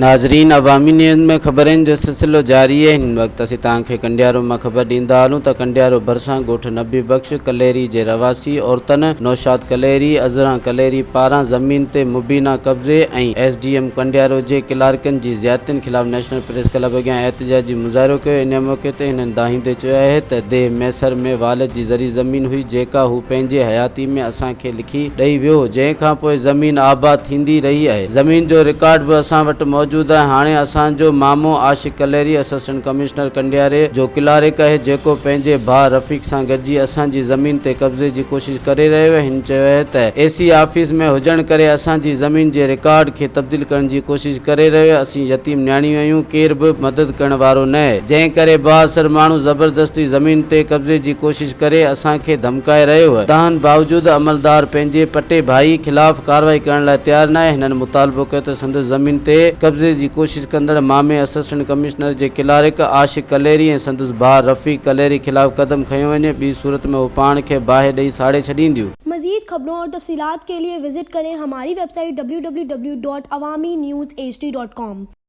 नाज़रीन, अवामी न्यूज़ में ख़बरनि जो सिलसिलो जारी है। हिन वक्त असीं तव्हांखे कंडियारो मां ख़बर ॾींदा हलूं त कंडियारो भरसان ॻोठ नबी बख़्श क़लेरी जे रवासी औरतन नोशاد क़लेरी عذران क़लेरी पारां ज़मीन ते मुबीना कब्ज़े ऐं SDM कंडियारो जे क्लार्कनि जी ज़ियादतियुनि ख़िलाफ़ नेशनल प्रेस क्लब अॻियां एहतजाजी मुज़ाहिरो कयो। इन मौक़े ते हिननि दाहींदे चयो आहे त देह मैसर में वाल जी ज़री ज़मीन हुई जेका हू पंहिंजे हयाती में असांखे लिखी ॾेई वियो, जंहिंखां पोइ ज़मीन आबाद थींदी रही आहे। ज़मीन जो रिकॉर्ड बि असां वटि मौजूद है। हाणे असांजो मामो आशिक क़लेरी असिस्टेंट कमिश्नर कंडियारे जो क्लार्क है, जेको पंहिंजे भाउ रफ़ीक सां गॾिजी असांजी ज़मीन ते कब्ज़े जी कोशिश करे रहियो आहे। हिन चयो आहे त AC ऑफिस में हुजण करे असांजी ज़मीन जे रिकॉर्ड खे तब्दील करण जी कोशिश करे रहियो आहे। असीं यतीम न्याणियूं आहियूं, केर बि मदद करण वारो न आहे, जंहिं करे बाअसर माण्हू ज़बरदस्ती ज़मीन ते कब्ज़े जी कोशिश करे असांखे धमकाए रहियो आहे। तहन बावजूद अमलदार पंहिंजे पटे भाई ख़िलाफ़ कार्रवाई करण लाइ तयार न आहे। हिननि मुतालबो कयो त संदसि ज़मीन ते कब्ज़े जी कोशिश कंदड़ मामे असिस्टेंट कमिश्नर जे क्लार्क आशिक क़लेरी ऐं संदसि भाउ रफ़ीक क़लेरी ख़िलाफ़ कदम खयो वञे। ॿी सूरत में वो पाण खे बाहि ॾेई साड़े छॾींदियूं। मज़ीद खबरों और तफसीलात के लिए विजिट करें हमारी वेबसाइट www.awamiNewsHD.com।